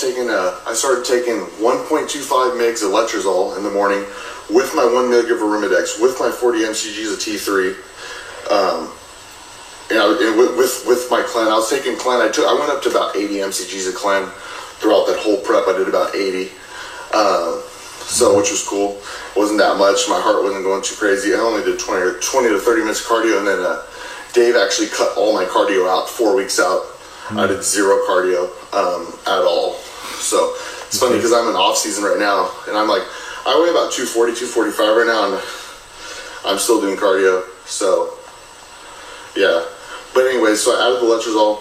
started taking 1.25 mgs of letrozole in the morning with my 1 mg of Arimidex, with my 40 mcgs of T3, and with my Clen. I was taking Clen. I went up to about 80 mcgs of Clen throughout that whole prep. I did about 80, so which was cool. It wasn't that much. My heart wasn't going too crazy. I only did 20 to 30 minutes cardio, and then Dave actually cut all my cardio out 4 weeks out. I did 0 cardio at all. So it's funny because I'm in off season right now, and I weigh about 240, 245 right now, and I'm still doing cardio. So yeah, but anyway, so I added the letrozole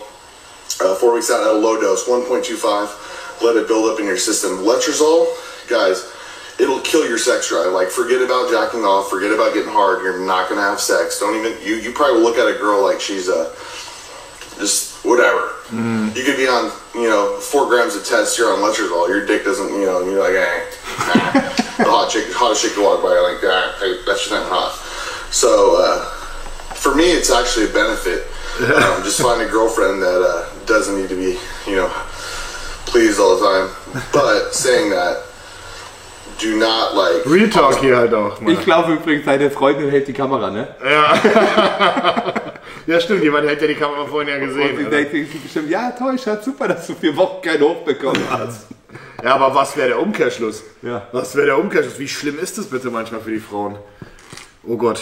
4 weeks out at a low dose, 1.25. Let it build up in your system. Letrozole, guys, it'll kill your sex drive. Like, forget about jacking off, forget about getting hard. You're not gonna have sex. Don't even, you probably will look at a girl like she's just whatever. You could be on, 4 grams of test, you're on letrozole, your dick doesn't, you're like, the hottest chick to walk by, like, hey, that's just not hot. So, for me, it's actually a benefit. Just find a girlfriend that doesn't need to be, pleased all the time. But saying that, do not like. Real Talk hier halt auch. Ich glaube übrigens, deine Freundin hält die Kamera, ne? Ja. Ja, stimmt, jemand hätte ja die Kamera vorhin ja gesehen. Und sie denkt sich bestimmt, ja toll, Schatz, super, dass du 4 Wochen keinen Hoch bekommen hast. Ja, aber was wäre der Umkehrschluss? Ja. Was wäre der Umkehrschluss? Wie schlimm ist das bitte manchmal für die Frauen? Oh Gott.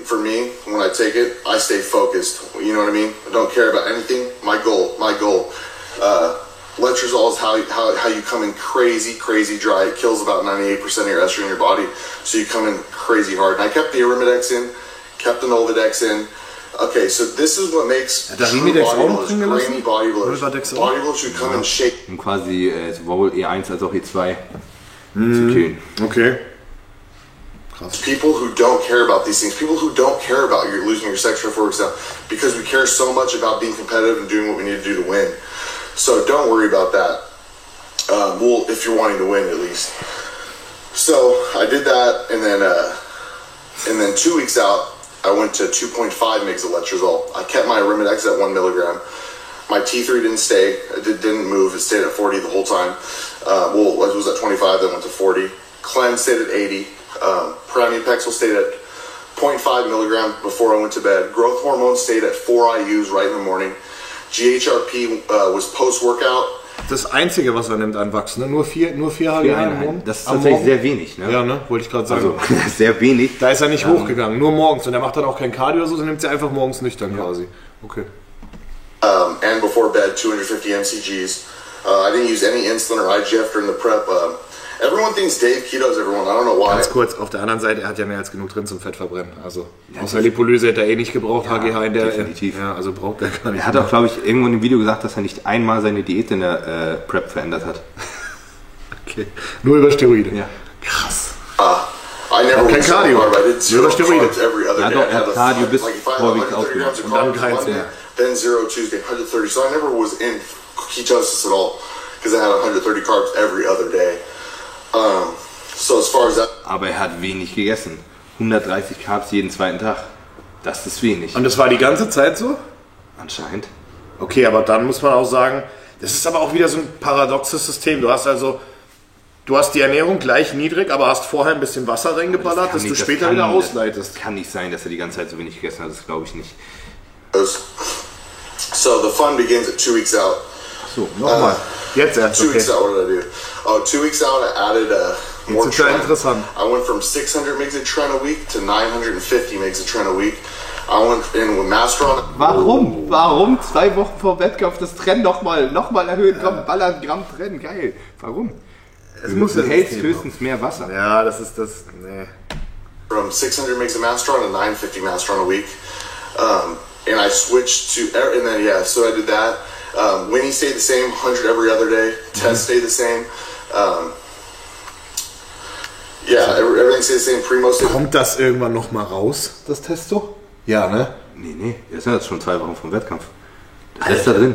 For me, when I take it, I stay focused. You know what I mean? I don't care about anything. My goal. Letrozole is how you come in crazy dry. It kills about 98% of your estrogen in your body, so you come in crazy hard. And I kept the Arimidex in, kept the Nolvadex in. Okay, so this is what makes true bodybuilders, grainy bodybuilders. Bodybuilders should come in shape. Um quasi sowohl E1 als auch E2 zu killen. Okay. People who don't care about these things, people who don't care about your losing your sex drive, for example, because we care so much about being competitive and doing what we need to do to win. So don't worry about that. Well, if you're wanting to win, at least. So I did that, and then 2 weeks out, I went to 2.5 mg of letrozole. I kept my Arimidex at 1 milligram. My T3 didn't stay. It didn't move. It stayed at 40 the whole time. Well, it was at 25, then went to 40. Cleanse stayed at 80. Pramipexole stayed at 0.5 milligram before I went to bed. Growth hormone stayed at 4 IUs right in the morning. GHRP was post-workout. Das Einzige, was er nimmt an Wachsen, ne? Nur 4 HGH am Morgen? Das ist tatsächlich sehr wenig, ne? Ja, ne? Wollte ich gerade sagen. Also, sehr wenig. Da ist er nicht hochgegangen, nur morgens. Und er macht dann auch kein Cardio oder so, dann nimmt sie einfach morgens nüchtern quasi. Okay. And before bed, 250 MCGs. I didn't use any insulin or IGF during the prep. Everyone thinks Dave ketos everyone. I don't know why. Ganz kurz, auf der anderen Seite, er hat ja mehr als genug drin zum Fettverbrennen. Also, außer Lipolyse hätte er eh nicht gebraucht, HGH in der. Definitiv. Ja, also braucht er gar nicht. Er hat auch, glaube ich, irgendwo in dem Video gesagt, dass er nicht einmal seine Diät in der Prep verändert hat. Okay. Nur über Steroide. Ja. Krass. I never kein Cardio. I did 0 carbs every other day. Er hat Cardio bis vorwiegend 130 aufgemacht. grams of Und dann carbs keins Monday, mehr. then 0 Tuesday, 130. So I never was in ketosis at all because I had 130 carbs every other day. So as far as that. Aber er hat wenig gegessen. 130 Carbs jeden zweiten Tag. Das ist wenig. Und das war die ganze Zeit so? Anscheinend. Okay, aber dann muss man auch sagen, das ist aber auch wieder so ein paradoxes System. Du hast die Ernährung gleich niedrig, aber hast vorher ein bisschen Wasser reingeballert, dass du später wieder ausleitest. Das kann nicht sein, dass er die ganze Zeit so wenig gegessen hat. Das glaube ich nicht. So the fun begins at 2 weeks out. So, nochmal. Jetzt erst. 2 weeks out, what did I do? Oh, 2 weeks out, I added more Jetzt ist ja tren. interessant. I went from 600 mg of tren a week to 950 mg of tren a week. I went in with Masteron. Warum? Warum 2 Wochen vor Wettkampf das Trennen nochmal erhöhen? Komm, ballern Gramm Trennen, geil. Warum? Du hältst höchstens mehr Wasser. Ja, das ist das. Nee. From 600 mg of Masteron to 950 Masteron a week. And I switched to, and then so I did that. Winnie stayed the same, 100 every other day. Test stayed the same. Everything stayed the same. Primo stayed. Kommt das irgendwann nochmal raus, das Testo? Ja, ne? Nee, das sind jetzt schon 2 Wochen vom Wettkampf. Das ist da drin.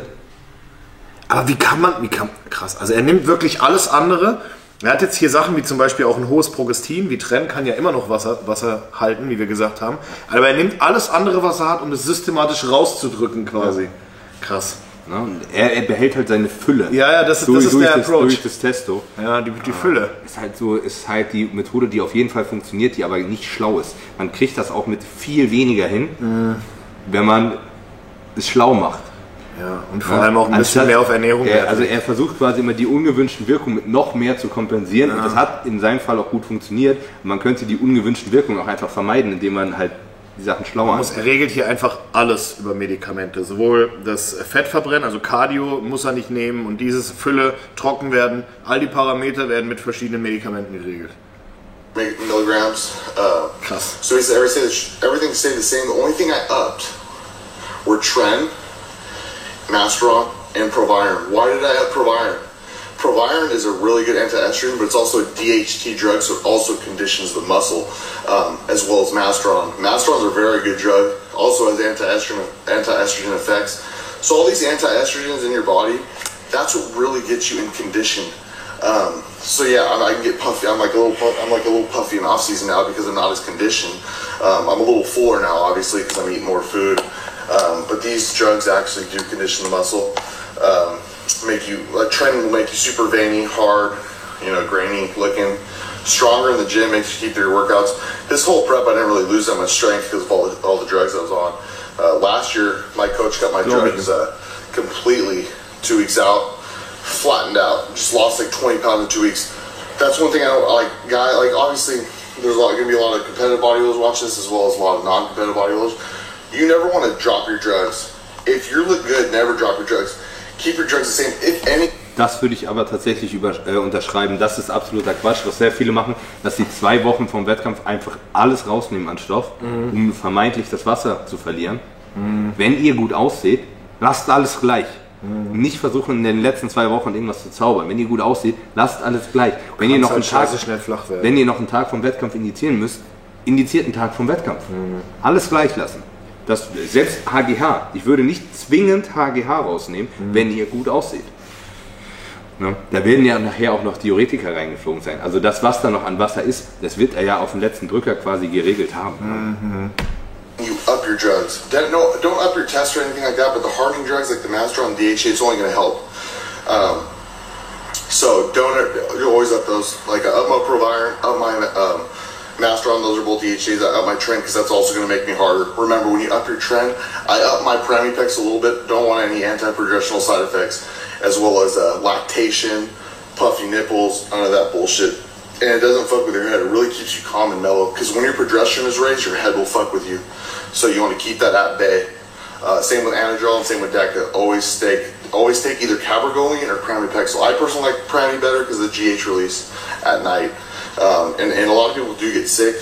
Aber wie kann man, krass, also er nimmt wirklich alles andere. Er hat jetzt hier Sachen wie zum Beispiel auch ein hohes Progestin, wie Tren kann ja immer noch Wasser halten, wie wir gesagt haben. Aber er nimmt alles andere, was er hat, um es systematisch rauszudrücken quasi. Ja. Krass. Na, und er behält halt seine Fülle. Ja, das ist der Approach. Durch das Testo. Ja, die Fülle. Ist halt die Methode, die auf jeden Fall funktioniert, die aber nicht schlau ist. Man kriegt das auch mit viel weniger hin, wenn man es schlau macht. Ja, und vor allem auch ein bisschen mehr auf Ernährung. Er versucht quasi immer die ungewünschten Wirkungen mit noch mehr zu kompensieren. Ja. Und das hat in seinem Fall auch gut funktioniert. Und man könnte die ungewünschten Wirkungen auch einfach vermeiden, indem man halt die Sachen schlauer angeht. Er regelt hier einfach alles über Medikamente. Sowohl das Fettverbrennen, also Cardio muss er nicht nehmen und dieses Fülle, trocken werden. All die Parameter werden mit verschiedenen Medikamenten geregelt. Milligrams. Krass. So he said everything stayed the same. The only thing I upped were Tren, Masteron, and Proviron. Why did I up Proviron? Proviron is a really good anti-estrogen, but it's also a DHT drug, so it also conditions the muscle, as well as Masteron. Masteron's a very good drug, also has anti-estrogen effects. So all these anti-estrogens in your body, that's what really gets you in condition. So yeah, I can get puffy. I'm like a little puffy in off season now because I'm not as conditioned. I'm a little fuller now, obviously, because I'm eating more food. But these drugs actually do condition the muscle. Training will make you super veiny, hard, grainy looking. Stronger in the gym, makes you keep through your workouts. This whole prep, I didn't really lose that much strength because of all the drugs I was on. Last year, my coach cut my drugs completely 2 weeks out. Flattened out, just lost like 20 pounds in 2 weeks. That's one thing I don't like. Obviously, there's gonna be a lot of competitive bodybuilders watching this, as well as a lot of non-competitive bodybuilders. You never want to drop your drugs. If you look good, never drop your drugs. Keep your drugs the same. If any. Das würde ich aber tatsächlich unterschreiben. Das ist absoluter Quatsch, was sehr viele machen, dass sie 2 Wochen vom Wettkampf einfach alles rausnehmen an Stoff, um vermeintlich das Wasser zu verlieren. Wenn ihr gut ausseht, lasst alles gleich. Nicht versuchen in den letzten 2 Wochen irgendwas zu zaubern. Wenn ihr gut aussieht, lasst alles gleich. Wenn ihr noch einen Tag vom Wettkampf indizieren müsst, indiziert einen Tag vom Wettkampf. Alles gleich lassen. Selbst HGH. Ich würde nicht zwingend HGH rausnehmen, wenn ihr gut aussieht. Ne? Da werden ja nachher auch noch Diuretiker reingeflogen sein. Also das, was da noch an Wasser ist, das wird er ja auf den letzten Drücker quasi geregelt haben. You up your drugs. Don't up your test or anything like that, but the hardening drugs like the Masteron and DHA, it's only going to help. So you always up those. Like I up my Proviron, up my Masteron, those are both DHAs. I up my Tren because that's also going to make me harder. Remember, when you up your Tren, I up my Pramiplex a little bit. Don't want any anti-progressional side effects, as well as lactation, puffy nipples, none of that bullshit. And it doesn't fuck with your head. It really keeps you calm and mellow. Because when your progesterone is raised, your head will fuck with you. So you want to keep that at bay. Same with Anadrol and same with DECA. Always take either Cabergoline or Pramipexole. I personally like Prami better because of the GH release at night. And a lot of people do get sick,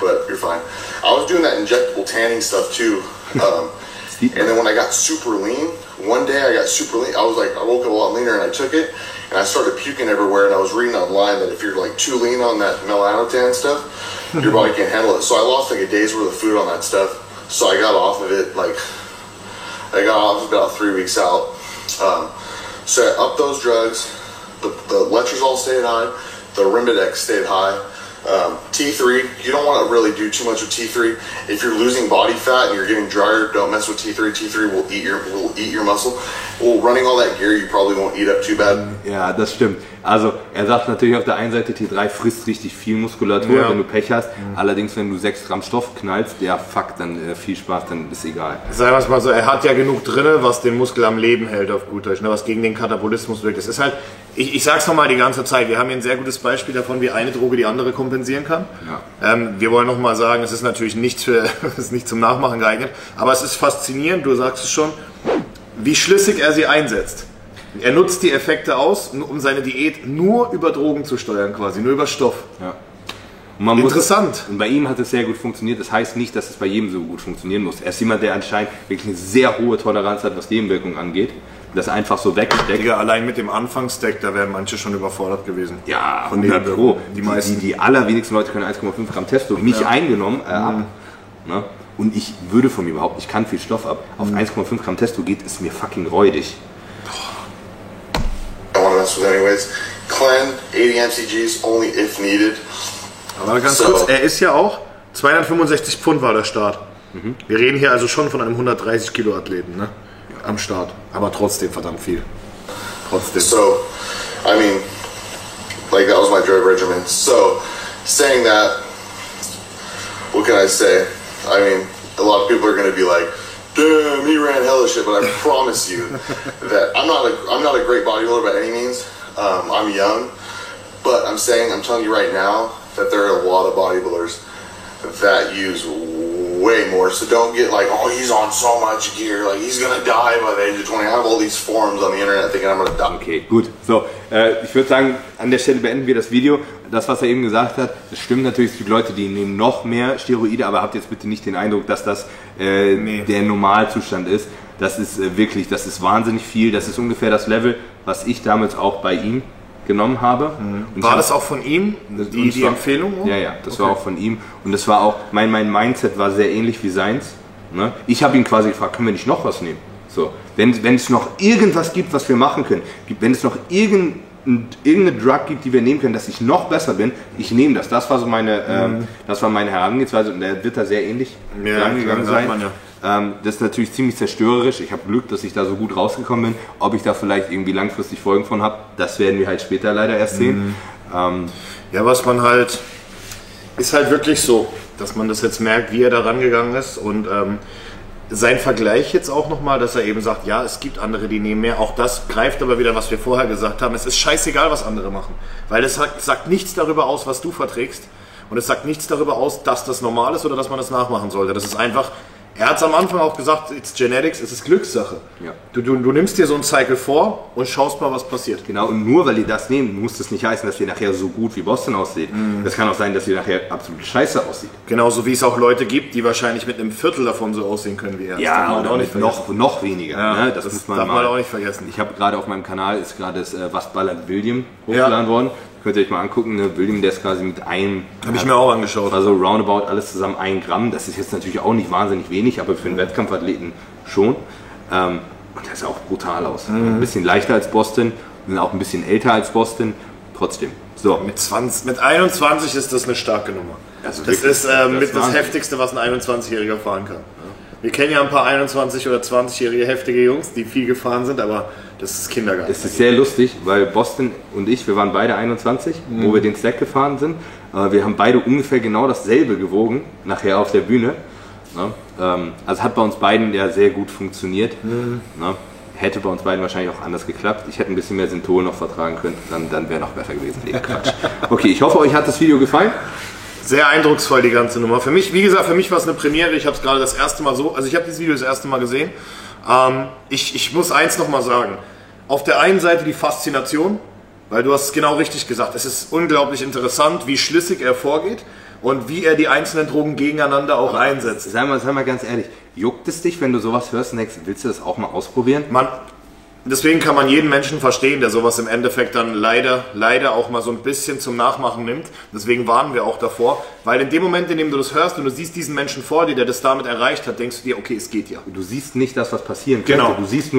but you're fine. I was doing that injectable tanning stuff too. And then when I got super lean, one day I got super lean. I woke up a lot leaner and I took it. And I started puking everywhere, and I was reading online that if you're like too lean on that melanotan stuff, your body can't handle it. So I lost like a day's worth of food on that stuff. So I got off of it, I got off about 3 weeks out. So I upped those drugs. The letrozole stayed high. The Arimidex stayed high. T3, you don't want to really do too much with T3. If you're losing body fat and you're getting drier, don't mess with T3. T3 will eat your muscle. Well, running all that gear, you probably won't eat up too bad. Ja, das stimmt. Also er sagt natürlich auf der einen Seite, T3 frisst richtig viel Muskulatur, wenn du Pech hast. Allerdings, wenn du 6 Gramm Stoff knallst, ja fuck, dann viel Spaß, dann ist egal. Sagen wir es mal so, er hat ja genug drin, was den Muskel am Leben hält auf gut Deutsch, ne, was gegen den Katabolismus wirkt. Das ist halt, ich sag's nochmal die ganze Zeit, wir haben hier ein sehr gutes Beispiel davon, wie eine Droge die andere kompensieren kann. Ja. Wir wollen nochmal sagen, es ist natürlich nicht zum Nachmachen geeignet, aber es ist faszinierend, du sagst es schon, wie schlüssig er sie einsetzt. Er nutzt die Effekte aus, um seine Diät nur über Drogen zu steuern quasi, nur über Stoff. Ja. Interessant. Und bei ihm hat es sehr gut funktioniert. Das heißt nicht, dass es bei jedem so gut funktionieren muss. Er ist jemand, der anscheinend wirklich eine sehr hohe Toleranz hat, was Nebenwirkungen angeht. Das einfach so wegsteckt. Ja, allein mit dem Anfangsdeck, da wären manche schon überfordert gewesen. Ja, 100 Pro. Die allerwenigsten Leute können 1,5 Gramm Testo, mich eingenommen, ab. Ne? Und ich würde von mir überhaupt, ich kann viel Stoff ab. Auf 1,5 Gramm Testo geht es mir fucking räudig. I don't want to mess with anyways. Clen, 80 mcgs, only if needed. Aber ganz kurz, er ist ja auch 265 Pfund war der Start. Wir reden hier also schon von einem 130 Kilo Athleten, ne? Am Start. Aber trotzdem verdammt viel. Trotzdem. So, I mean, like that was my drug regimen. So, saying that, what can I say? I mean, a lot of people are going to be like, damn, he ran hella shit, but I promise you that I'm not a great bodybuilder by any means. I'm young, but I'm telling you right now that there are a lot of bodybuilders that use way more. So don't get like, oh, he's on so much gear, like he's gonna die by the age of 20. I have all these forums on the internet thinking I'm gonna die. Okay, gut. So, ich würde sagen, an der Stelle beenden wir das Video. Das, was er eben gesagt hat, das stimmt natürlich. Es gibt Leute, die nehmen noch mehr Steroide, aber habt jetzt bitte nicht den Eindruck, dass das der Normalzustand ist. Das ist wirklich, das ist wahnsinnig viel. Das ist ungefähr das Level, was ich damals auch bei ihm genommen habe. Und war das auch von ihm, die Empfehlung? Ja, das war auch von ihm. Und das war auch, mein Mindset war sehr ähnlich wie seins. Ne? Ich habe ihn quasi gefragt, können wir nicht noch was nehmen? So, wenn es noch irgendwas gibt, was wir machen können, wenn es noch irgendeine Drug gibt, die wir nehmen können, dass ich noch besser bin, ich nehme das. Das war so meine Herangehensweise und der wird da sehr ähnlich rangegangen sein. Das ist natürlich ziemlich zerstörerisch. Ich habe Glück, dass ich da so gut rausgekommen bin. Ob ich da vielleicht irgendwie langfristig Folgen von habe, das werden wir halt später leider erst sehen. Ja, was man halt, ist halt wirklich so, dass man das jetzt merkt, wie er da rangegangen ist und sein Vergleich jetzt auch nochmal, dass er eben sagt, ja, es gibt andere, die nehmen mehr. Auch das greift aber wieder, was wir vorher gesagt haben. Es ist scheißegal, was andere machen, weil es sagt nichts darüber aus, was du verträgst und es sagt nichts darüber aus, dass das normal ist oder dass man das nachmachen sollte. Das ist einfach... Er hat es am Anfang auch gesagt, it's Genetics, es ist Glückssache. Ja. Du nimmst dir so einen Cycle vor und schaust mal, was passiert. Genau, und nur weil ihr das nehmt, muss das nicht heißen, dass ihr nachher so gut wie Boston aussieht. Das kann auch sein, dass ihr nachher absolut scheiße aussieht. Genauso wie es auch Leute gibt, die wahrscheinlich mit einem Viertel davon so aussehen können wie er. Ja, oder noch weniger. Ja, ne? Das darf man auch nicht vergessen. Ich habe gerade auf meinem Kanal, ist gerade das Was ballert William hochgeladen worden. Könnt ihr euch mal angucken, ne? William, der ist quasi mit einem... Habe ich mir auch angeschaut. Also roundabout alles zusammen 1 Gramm. Das ist jetzt natürlich auch nicht wahnsinnig wenig, aber für einen Wettkampfathleten schon. Und der sah auch brutal aus. Ein bisschen leichter als Boston und auch ein bisschen älter als Boston. Trotzdem. So. Mit 21 ist das eine starke Nummer. Also das ist das Heftigste, was ein 21-Jähriger fahren kann. Wir kennen ja ein paar 21- oder 20-jährige heftige Jungs, die viel gefahren sind, aber das ist Kindergarten. Es ist sehr lustig, weil Boston und ich, wir waren beide 21, wo wir den Stack gefahren sind. Wir haben beide ungefähr genau dasselbe gewogen, nachher auf der Bühne. Also hat bei uns beiden ja sehr gut funktioniert. Hätte bei uns beiden wahrscheinlich auch anders geklappt. Ich hätte ein bisschen mehr Synthol noch vertragen können, dann wäre noch besser gewesen. Nee, Quatsch. Okay, ich hoffe, euch hat das Video gefallen. Sehr eindrucksvoll die ganze Nummer. Für mich, wie gesagt, war es eine Premiere. Ich habe es gerade das erste Mal so, also ich habe dieses Video das erste Mal gesehen. Ich muss eins nochmal sagen. Auf der einen Seite die Faszination, weil du hast es genau richtig gesagt. Es ist unglaublich interessant, wie schlüssig er vorgeht und wie er die einzelnen Drogen gegeneinander auch einsetzt. Sei mal ganz ehrlich, juckt es dich, wenn du sowas hörst und denkst, willst du das auch mal ausprobieren? Deswegen kann man jeden Menschen verstehen, der sowas im Endeffekt dann leider auch mal so ein bisschen zum Nachmachen nimmt. Deswegen warnen wir auch davor, weil in dem Moment, in dem du das hörst und du siehst diesen Menschen vor dir, der das damit erreicht hat, denkst du dir, okay, es geht ja. Du siehst nicht das, was passieren könnte. Genau. Du siehst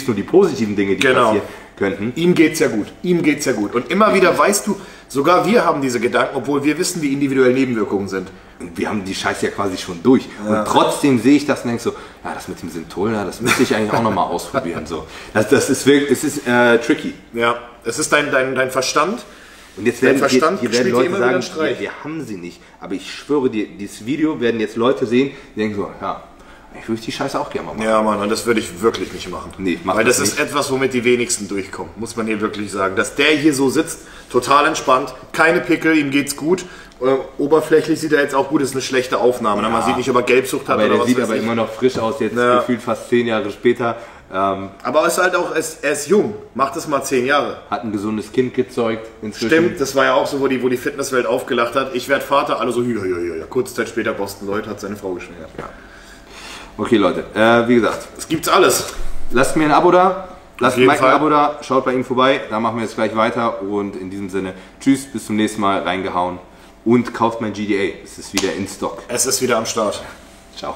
nur die positiven Dinge, die passieren könnten. Ihm geht's ja gut. Und immer wieder weißt du, sogar wir haben diese Gedanken, obwohl wir wissen, wie individuell Nebenwirkungen sind. Und wir haben die Scheiße ja quasi schon durch. Ja. Und trotzdem sehe ich das und denke so, ja, das mit dem Synthol, das müsste ich eigentlich auch nochmal ausprobieren. So. Das ist wirklich, es ist tricky. Ja, es ist dein Verstand. Und jetzt werden hier Leute sagen, wir haben sie nicht. Aber ich schwöre dir, dieses Video werden jetzt Leute sehen, die denken so, ja, ich würde die Scheiße auch gerne mal machen. Ja, Mann, und das würde ich wirklich nicht machen. Nee, weil das ist etwas, womit die wenigsten durchkommen, muss man hier wirklich sagen. Dass der hier so sitzt, total entspannt, keine Pickel, ihm geht's gut. Oberflächlich sieht er jetzt auch gut, ist eine schlechte Aufnahme. Ja. Man sieht nicht, ob er Gelbsucht hat oder was. Er sieht aber immer noch frisch aus, jetzt gefühlt fast 10 Jahre später. Aber es ist halt auch, er ist jung, macht es mal 10 Jahre. Hat ein gesundes Kind gezeugt inzwischen. Stimmt, das war ja auch so, wo die Fitnesswelt aufgelacht hat. Ich werde Vater, alle so, ja. Kurze Zeit später, Boston Lloyd hat seine Frau geschwängert. Ja. Okay, Leute, wie gesagt. Es gibt's alles. Lasst mir ein Abo da. Lasst Mike ein Abo da. Schaut bei ihm vorbei. Da machen wir jetzt gleich weiter. Und in diesem Sinne, tschüss, bis zum nächsten Mal. Reingehauen. Und kauft mein GDA. Es ist wieder in Stock. Es ist wieder am Start. Ciao.